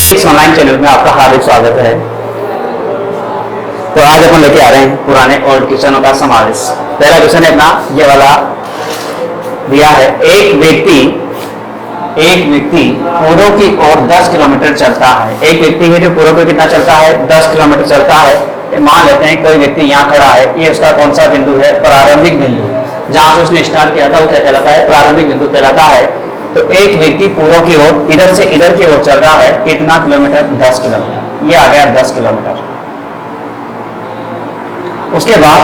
इस online channel में आपका हार्दिक स्वागत है। तो आज अपन लेके आ रहे हैं पुराने ओल्ड क्वेश्चनों का समावेश। पहला क्वेश्चन है अपना ये वाला दिया है, एक व्यक्ति पूर्व की ओर 10 किलोमीटर चलता है। एक व्यक्ति है जो पूर्व को कितना चलता है, 10 किलोमीटर चलता है। मान लेते हैं कोई व्यक्ति यहाँ खड़ा है, ये उसका कौन सा बिंदु है, प्रारंभिक बिंदु, जहां से उसने स्टार्ट किया था वो क्या कहलाता है, प्रारंभिक बिंदु कहलाता है। तो एक व्यक्ति पूर्व की ओर इधर से इधर की ओर चल रहा है, कितना किलोमीटर, 10 किलोमीटर। ये आ गया 10 किलोमीटर। उसके बाद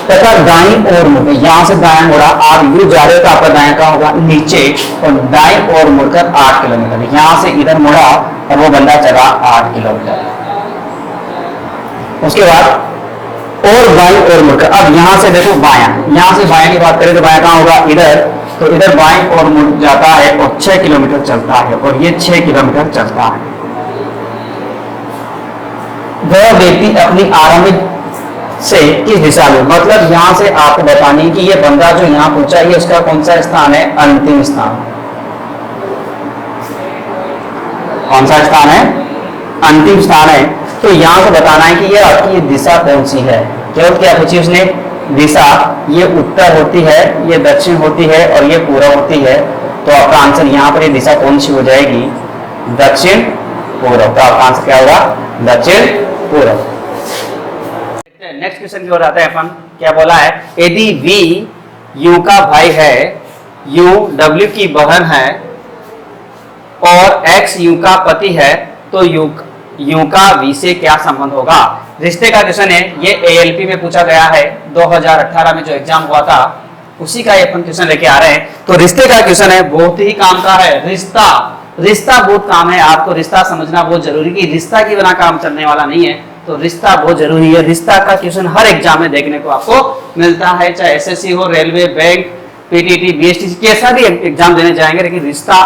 तथा दाईं ओर मुड़, यहां से दाएं मुड़ा, आप यू जा रहे हो तो आपका दाएं कहां होगा, नीचे, और दाईं ओर मुड़कर 8 किलोमीटर। यहां से इधर मुड़ा और वो बंदा चला 8 किलोमीटर। उसके बाद और बाईं ओर मुड़कर, अब यहां से देखो बायां, यहां से बायां की बात करें तो बायां कहां होगा, इधर, तो इधर बाईं ओर मुड़ जाता है और 6 किलोमीटर चलता है, और ये 6 किलोमीटर चलता है। वह व्यक्ति अपनी आरंभिक से किस दिशा में, मतलब यहां से आपको बतानी कि ये बंदा जो यहां पहुंचा है उसका कौन सा स्थान है, अंतिम स्थान। कौन सा स्थान है, अंतिम स्थान है। तो यहां से बताना है कि ये आपकी दिशा कौन सी है। केवल क्या पूछी उसने, दिशा, ये उत्तर होती है, ये दक्षिण होती है और ये पूर्व होती है। तो आपका आंसर यहाँ पर ये दिशा कौन सी हो जाएगी, दक्षिण पूर्व। तो आपका आंसर क्या होगा, दक्षिण पूर्व। नेक्स्ट क्वेश्चन की ओर आता है अपन, क्या बोला है, यदि V U का भाई है, U W की बहन है और X U का पति है, तो U का V से क्या संबंध होगा। रिश्ते का क्वेश्चन है, ये ALP में पूछा गया है, 2018 में जो एग्जाम हुआ था उसी का ये अपन क्वेश्चन लेके आ रहे हैं। तो रिश्ते का क्वेश्चन है, बहुत ही काम का है। रिश्ता बहुत काम है, आपको रिश्ता समझना बहुत जरूरी, कि रिश्ता के बिना काम चलने वाला नहीं है। तो रिश्ता बहुत जरूरी है। रिश्ता का क्वेश्चन हर एग्जाम में देखने को आपको मिलता है, चाहे SSC हो, रेलवे, बैंक, PTT, BSTC, कैसा भी एग्जाम देने जाएंगे लेकिन रिश्ता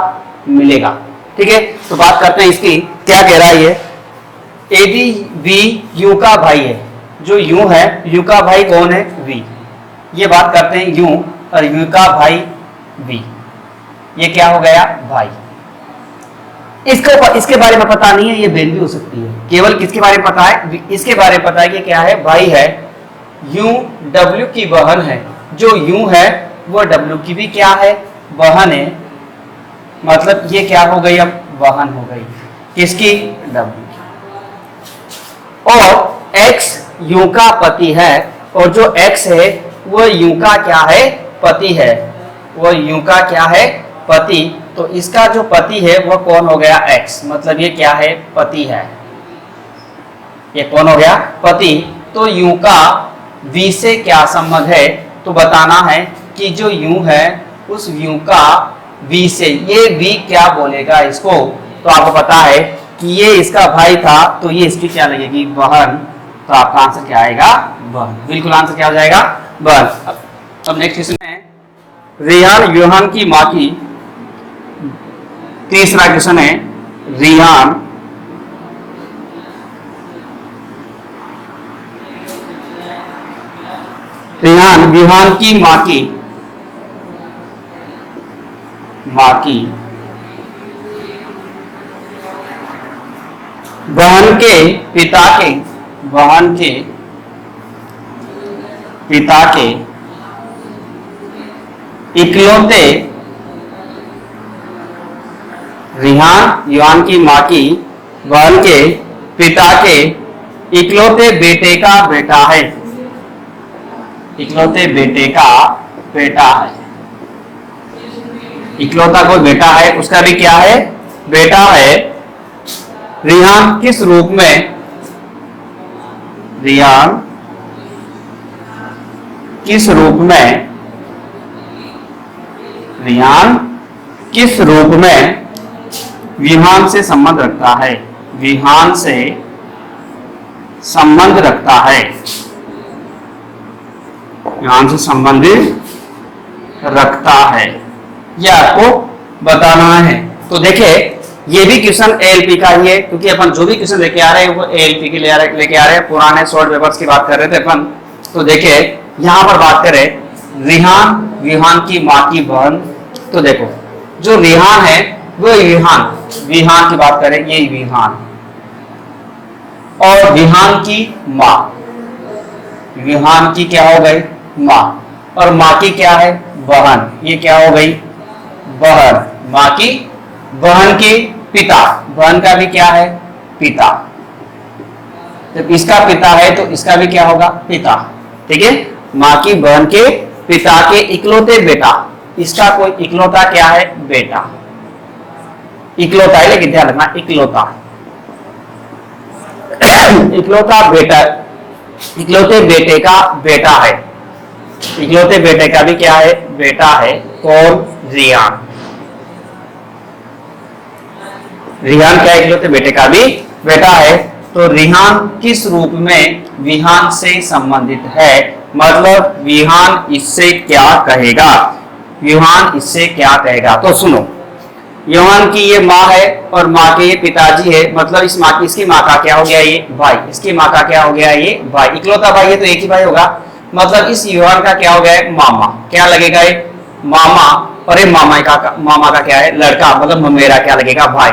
मिलेगा। ठीक है, तो बात करते हैं इसकी, क्या कह रहा है ये, यदि V U का भाई है, जो U है, U का भाई कौन है, V। ये बात करते हैं U और U का भाई V, ये क्या हो गया, भाई। इसके बारे में पता नहीं है, ये बहन भी हो सकती है। केवल किसके बारे में पता है, इसके बारे में पता है कि क्या है, भाई है, U W की बहन है। जो U है वो W की भी क्या है, बहन है। मतलब ये क्या हो गई, अब बहन हो गई किसकी, W की। और X U का पति है, और जो X है वो U का क्या है, पति है। वो U का क्या है, पति। तो इसका जो पति है वो कौन हो गया, X, मतलब ये क्या है, पति है। ये कौन हो गया, पति। तो U का V से क्या संबंध है, तो बताना है कि जो U है उस U का V से, ये V क्या बोलेगा इसको। तो आपको पता है कि ये इसका भाई था, तो ये इसकी क्या लगेगी, बहन। तो आपका आंसर क्या आएगा, बहन। बिल्कुल आंसर क्या हो जाएगा, बहन। अब नेक्स्ट क्वेश्चन है, रेहान यूहान की माँ की, तीसरा क्वेश्चन है, रेहान यूहान की माँ की बहन के पिता के इकलौते, रेहान यूहान की माँ की बहन के पिता के इकलौते बेटे का बेटा है। इकलौते बेटे का बेटा है। इकलौता कोई बेटा है, उसका भी क्या है, बेटा है। रेहान किस रूप में, रेहान किस रूप में, रेहान किस रूप में विहान से संबंध रखता है, विहान से संबंध रखता है, विहान से संबंध रखता है, यह आपको बताना है। तो देखिए ये भी क्वेश्चन ALP का ही है, क्योंकि अपन जो भी क्वेश्चन लेके आ रहे हैं वो ALP के लेके आ रहे हैं। पुराने शॉर्ट पेपर्स की बात कर रहे थे अपन। तो देखिए यहाँ पर बात करें, रेहान यूहान की माँ की बहन, तो देखो जो रेहान है वो यूहान विहान की बात करें, ये विहान, और विहान की माँ, विहान की क्या हो गई माँ, और माँ की क्या है बहन, ये क्या हो गई बहन, माँ की बहन के पिता, बहन का भी क्या है पिता, जब इसका पिता है तो इसका भी क्या होगा पिता, ठीक है। माँ की बहन के पिता के इकलौते बेटा, इसका कोई इकलौता क्या है बेटा, इकलौता है लेकिन ध्यान रखना इकलौता, इकलौता बेटा, इकलौते बेटे का बेटा है, इकलौते बेटे का भी क्या है बेटा है, कौन रियान, रिहान क्या इकलौते बेटे का भी बेटा है। तो रिहान किस रूप में विहान से संबंधित है, मतलब विहान इससे क्या कहेगा, विहान इससे क्या कहेगा। तो सुनो, योहान की ये माँ है और माँ के ये पिताजी है, मतलब इस माँ की, इसकी माँ का क्या हो गया ये भाई, इसकी माँ का क्या हो गया ये भाई, इकलौता भाई है तो एक ही भाई होगा, मतलब इस योहान का क्या हो गया है मामा, क्या लगेगा ये मामा, और ये मामा का क्या है लड़का, मतलब ममेरा क्या लगेगा भाई,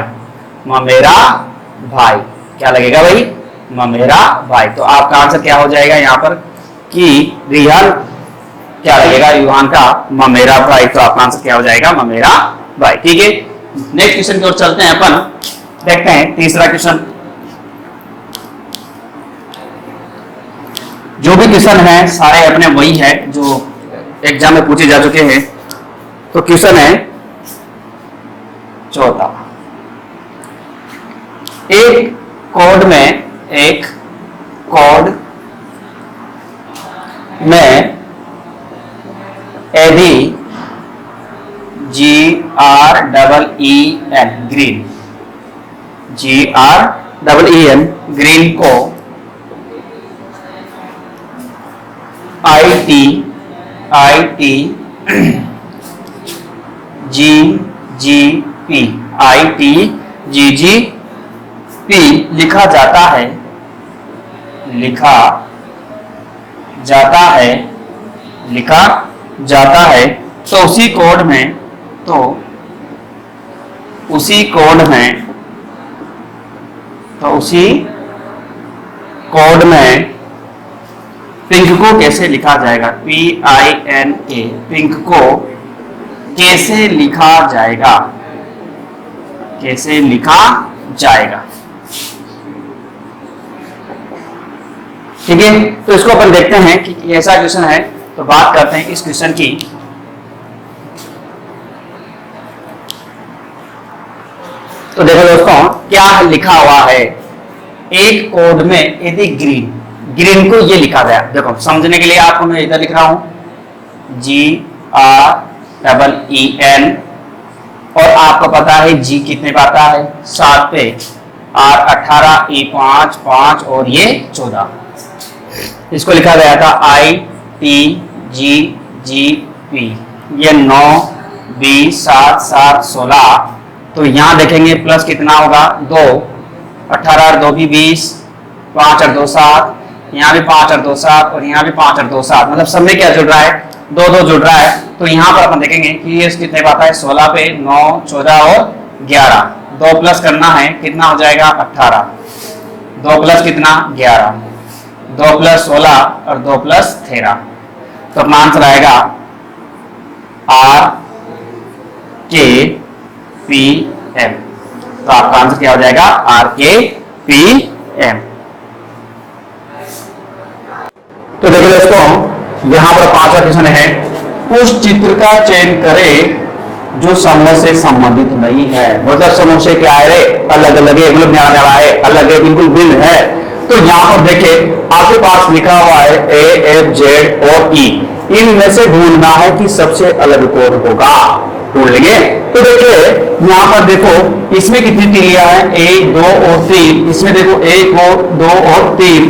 ममेरा भाई, क्या लगेगा भाई ममेरा भाई। तो आपका आंसर क्या हो जाएगा यहाँ पर कि रिहान क्या लगेगा युहान का ममेरा भाई, तो आपका आंसर क्या हो जाएगा ममेरा भाई, ठीक है। नेक्स्ट क्वेश्चन की ओर चलते हैं अपन, देखते हैं तीसरा क्वेश्चन। जो भी क्वेश्चन है सारे अपने वही है जो एग्जाम में पूछे जा चुके हैं। तो क्वेश्चन है चौथा, एक कोड में यदि GREEN ग्रीन को ITGGP लिखा जाता है तो उसी कोड में पिंक को कैसे लिखा जाएगा, PINA, पिंक को कैसे लिखा जाएगा, ठीक है। तो इसको अपन देखते हैं कि ऐसा क्वेश्चन है, तो बात करते हैं इस क्वेश्चन की। तो देखो दोस्तों क्या लिखा हुआ है, एक कोड में यदि ग्रीन को ये लिखा गया, देखो समझने के लिए आपको मैं इधर लिख रहा हूं GREEN, और आपको पता है G कितने पे आता है 7 पे, R 18, E 5 और ये 14, इसको लिखा गया था ITGGP, ये 9 20 7 7 16। तो यहां देखेंगे प्लस कितना होगा 2, 18 और 2 भी 20, 5 और 2 7, यहाँ भी 5 और 2 7 और यहाँ भी 5 और 2 7, मतलब सब में क्या जुड़ रहा है 2 2 जुड़ रहा है। तो यहाँ पर अपन देखेंगे कि ये कितने पाता है 16 पे, 9 14 और 11, 2 प्लस करना है कितना हो जाएगा 18, 2 प्लस कितना 11, 2 प्लस 16 और 2 प्लस 13। तो अपना आंसर आएगा RKPM। तो आपका आंसर क्या हो जाएगा RKPM। तो देखो दोस्तों यहां पर 5वां क्वेश्चन है, उस चित्र का चयन करें जो समूह से संबंधित नहीं है, मतलब समूह से क्या है अलग अलग है, मतलब ध्यान रहा है अलग है, बिल्कुल भिन्न है। तो यहां पर देखिए आपके पास लिखा हुआ है AFZ और E, इनमें से ढूंढना है कि सबसे अलग कोड होगा, ढूंढ लेंगे। तो देखिए यहां पर देखो इसमें कितनी तीलियां हैं 1 2 और 3, इसमें देखो 1 और 2 और 3,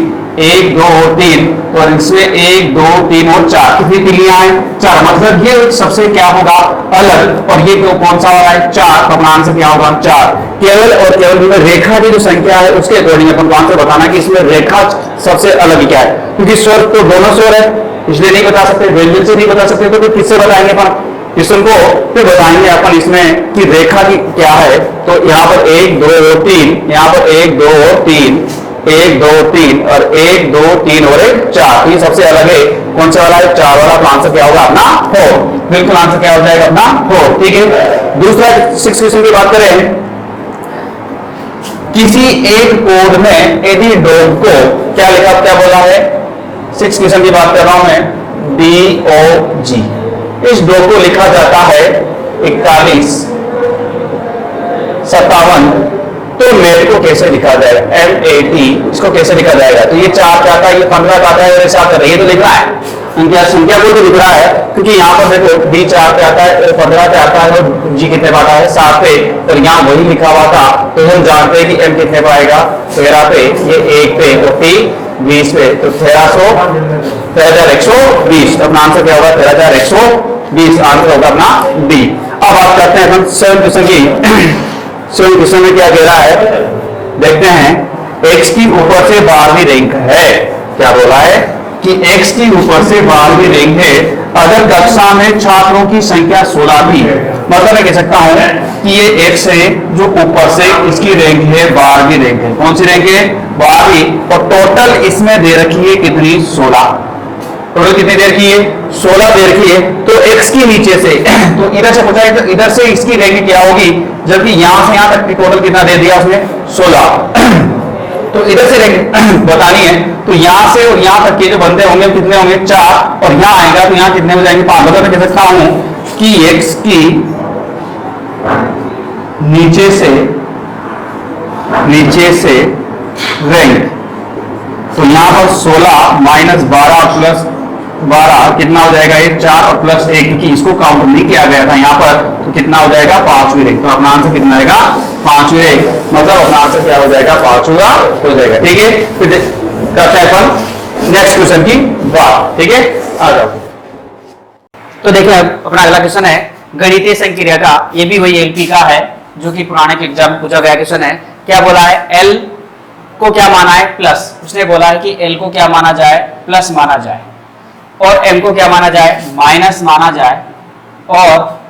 1 2 और 3, और इसमें 1 2 3 और 4, कितनी तीलियां हैं 4, मतलब ये सबसे क्या होगा अलग, और ये कौन सा वाला है 4, तो अपना आंसर क्या होगा 4। केवल और केवल रेखा की जो संख्या है उसके अकॉर्डिंग अपन को आंसर बताना कि इसमें रेखा सबसे अलग क्या है, क्योंकि स्वर तो दोनों स्वर है इसलिए नहीं बता सकते, व्यंजन से नहीं बता सकते, तो किससे बताएंगे अपन क्वेश्चन को फिर बताएंगे अपन इसमें कि रेखा की क्या है। तो यहाँ पर 1 2 3, यहाँ पर 1 2 3, 1 2 3 और 1 2 3 और 1 4। ये सबसे अलग है, कौन सा वाला है? 4 वाला। तो आंसर क्या होगा अपना? 4। बिल्कुल आंसर क्या हो जाएगा अपना? 4। ठीक है। दूसरा 6 क्वेश्चन की बात करें, किसी एक कोड में यदि डॉग को क्या लिखा, क्या बोला है? 6 क्वेश्चन की बात कर रहा हूं मैं, DOG। इस डॉग को लिखा जाता है 41 57, तो मेट को कैसे लिखा जाएगा? MAT, इसको कैसे लिखा जाएगा? तो ये 4 क्या आता है, ये 15 का आता है और ये 7 ये तो लिख रहा है, संख्या को तो लिख रहा है, क्योंकि यहाँ पर देखो D 4 पे आता है, 15 पे आता है और G कितने पे आता है? 7 पे। और यहाँ वही लिखा हुआ था, तो हम जानते हैं कि M कितने पे आएगा? 13 पे, ये 1 पे, तो T 20 पे, तो 13,120। अपना आंसर क्या होगा? 13,120 आंसर होगा अपना D। अब बात करते हैं अपन 7 क्वेश्चन की। 7 क्वेश्चन में क्या कह रहा है देखते हैं। x की ऊपर से 12वीं रैंक है। क्या बोला है कि x की ऊपर से 12वीं रैंक है अगर कक्षा में छात्रों की संख्या 16 थी। मतलब मैं कह सकता हूं कि ये x है जो ऊपर से इसकी रैंक है 12वीं रैंक है। कौन सी रैंक है? 12वीं। और टोटल इसमें दे रखी है कितनी? 16। टोटल कितनी देर की है? 16 देर की है। तो x की नीचे से तो इधर से पूछा है, तो इधर से इसकी रैंक क्या होगी, जबकि यहां से यहां तक की टोटल कितना दे दिया उसने? 16। तो इधर से रैंक बतानी है, तो यहां से और यहां तक के जो बंदे होंगे कितने होंगे? 4। और यहां आएगा तो यहां कितने हो जाएंगे? 5। मतलब मैं कह सकता हूं कि x की नीचे से रैंक, तो यहां पर 16 माइनस 12 प्लस 12 कितना हो जाएगा? ये 4 और प्लस 1, क्योंकि इसको काउंट नहीं किया गया था यहाँ पर, तो कितना हो जाएगा? 5वीं रैंक। तो अपना आंसर कितना आएगा? 5वीं रैंक। मतलब अपना आंसर क्या हो जाएगा? 5वां हो जाएगा। ठीक है। फिर करते हैं अपन नेक्स्ट क्वेश्चन की बात। ठीक है, आ जाओ। तो देखिए अपना अगला क्वेश्चन है गणितीय संक्रिया का। ये भी वही LP का है जो कि पुराने के एग्जाम में पूछा गया क्वेश्चन है। क्या बोला है? L को क्या माना है? प्लस। उसने बोला है कि L को क्या माना जाए? प्लस माना जाए। और M को क्या माना जाए? माइनस माना जाए। और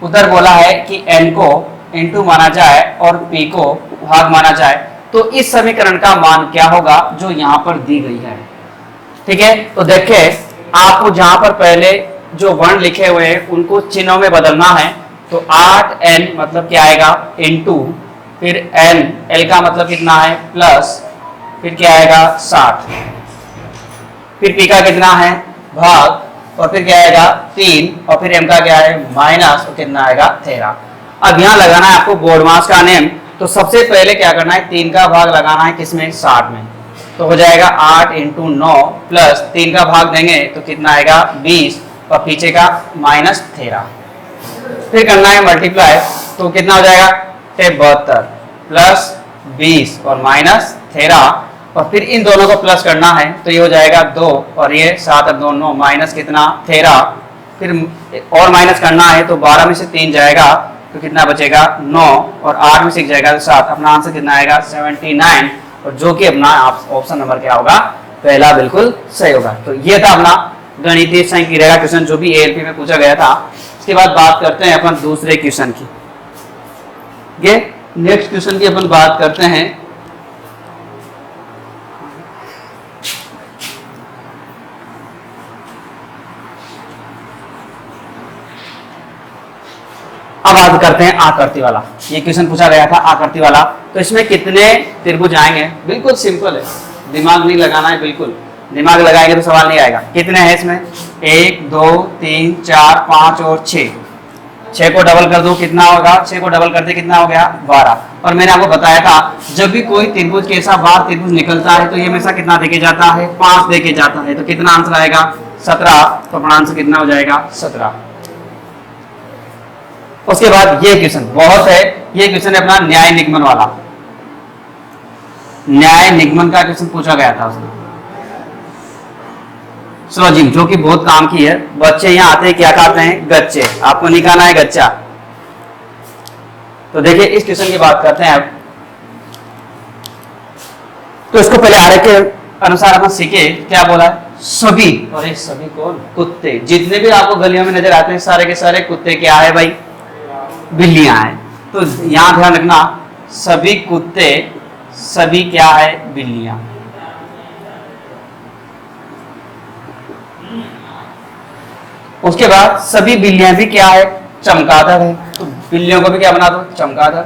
उधर बोला है कि N को इनटू माना जाए और P को भाग माना जाए। तो इस समीकरण का मान क्या होगा जो यहाँ पर दी गई है? ठीक है। तो देखिए आपको जहां पर पहले जो वर्ण लिखे हुए हैं उनको चिन्हों में बदलना है। तो 8n मतलब क्या आएगा? इनटू, फिर n, L का मतलब कितना है? प्लस, फिर क्या आएगा? 60, फिर P का कितना है? भाग, और फिर क्या आएगा? 3, और फिर M का क्या है? माइनस, और कितना आएगा? 13। अब यहाँ लगाना है आपको बोर्ड मास का नेम। तो सबसे पहले क्या करना है? 3 का भाग लगाना है किसमें? 60 में। तो हो जाएगा 8 इंटू 9 प्लस 3 का भाग देंगे तो कितना आएगा? 20, और पीछे का माइनस 13। फिर करना है मल्टीप्लाई, तो कितना हो जाएगा? 72 प्लस 20 और माइनस 13, और फिर इन दोनों को प्लस करना है तो ये हो जाएगा 2, और ये 7 और 2 9 माइनस कितना? 13। फिर और माइनस करना है तो 12 में से 3 जाएगा तो कितना बचेगा? 9, और 8 में से 1 जाएगा तो 7। अपना आंसर कितना आएगा? 79, और जो कि अपना ऑप्शन नंबर क्या होगा? पहला बिल्कुल सही होगा। तो ये था अपना गणितीय संक्रिया का क्वेश्चन जो भी ALP में पूछा गया था। इसके बाद बात करते हैं अपन दूसरे क्वेश्चन की। ये नेक्स्ट क्वेश्चन की अपन बात करते हैं। अब बात करते हैं आकृति वाला। ये क्वेश्चन पूछा गया था आकृति वाला। तो इसमें कितने त्रिभुज आएंगे? बिल्कुल सिंपल है, दिमाग नहीं लगाना है। बिल्कुल दिमाग लगाएंगे तो सवाल नहीं आएगा। कितने हैं इसमें? 1 2 3 4 5 और 6। 6 को डबल कर दो कितना होगा? 6 को डबल करते कितना हो गया? 12। और मैंने आपको बताया था जब भी कोई त्रिभुज के ऐसा बाहर त्रिभुज निकलता है तो ये हमेशा कितना देके जाता है? 5 देके जाता है। तो कितना आंसर आएगा? 17। तो अपना आंसर कितना हो जाएगा? 17। उसके बाद ये क्वेश्चन बहुत है। ये क्वेश्चन है अपना न्याय निगमन वाला। न्याय निगमन का क्वेश्चन पूछा गया था उसमें स्वजिम, जो कि बहुत काम की है। बच्चे यहाँ आते हैं क्या खाते हैं? गच्चे। आपको नहीं खाना है गच्चा। तो देखिए इस क्वेश्चन की बात करते हैं अब। तो इसको पहले आरेख के अनुसार अपन सीखे। क्या बोला है? सभी, और ये सभी कौन? कुत्ते। जितने भी आपको गलियों में नजर आते हैं सारे के सारे कुत्ते क्या है भाई? बिल्लियां हैं। तो यहां ध्यान रखना, सभी कुत्ते, सभी क्या है? बिल्लियां। उसके बाद सभी बिल्लियां भी क्या है? चमगादड़ है। तो बिल्लियों को भी क्या बना दो? चमगादड़।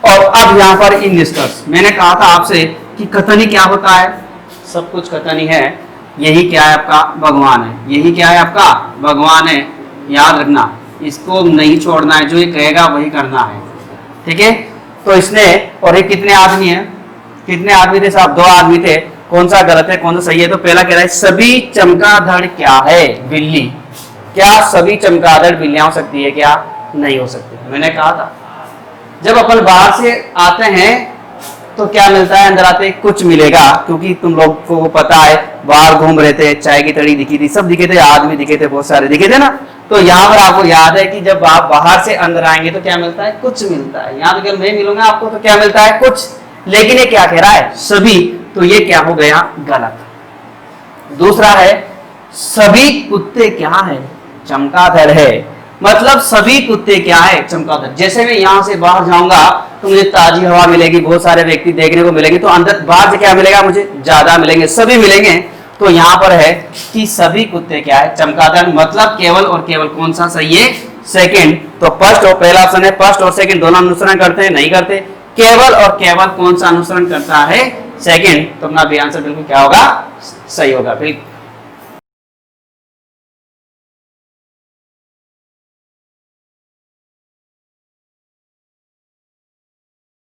और अब यहां पर इन निष्कर्ष, मैंने कहा था आपसे कि कथनी क्या होता है? सब कुछ कथनी है। यही क्या है? आपका भगवान है। यही क्या है? आपका भगवान है। याद रखना, इसको नहीं छोड़ना है, जो ये कहेगा वही करना है, ठीक है? तो इसने, और ये कितने आदमी हैं? कितने आदमी थे साहब? 2 आदमी थे। कौन सा गलत है, कौन सा सही है? तो पहला कह रहा है सभी चमगादड़ क्या है? बिल्ली। क्या सभी चमगादड़ बिल्लियां हो सकती है? क्या नहीं हो सकती? मैंने कहा था जब अपन बाहर से आते हैं तो क्या मिलता है? अंदर आते कुछ मिलेगा, क्योंकि तुम लोग को पता है, बाहर घूम रहे थे, चाय की तड़ी दिखी थी, सब दिखे थे, आदमी दिखे थे, बहुत सारे दिखे थे ना। तो यहाँ पर आपको याद है कि जब आप बाहर से अंदर आएंगे तो क्या मिलता है? कुछ मिलता है। यहाँ तो मैं मिलूंगा आपको तो क्या मिलता है? कुछ। लेकिन ये क्या कह रहा है? सभी। तो ये क्या हो गया? गलत। दूसरा है सभी कुत्ते क्या है? चमगादड़ है। मतलब सभी कुत्ते क्या है? चमगादड़। जैसे मैं यहां से बाहर जाऊंगा तो मुझे ताजी हवा मिलेगी, बहुत सारे व्यक्ति देखने को मिलेंगे, तो अंदर बाहर से क्या मिलेगा? मुझे ज्यादा मिलेंगे, सभी मिलेंगे। तो यहां पर है कि सभी कुत्ते क्या है? चमगादड़। मतलब केवल और केवल कौन सा सही है? सेकंड। तो फर्स्ट और पहला ऑप्शन है, फर्स्ट और सेकंड दोनों अनुसरण करते हैं? नहीं करते। केवल और केवल कौन सा अनुसरण करता है? सेकंड। तो अपना भी आंसर बिल्कुल क्या होगा? सही होगा।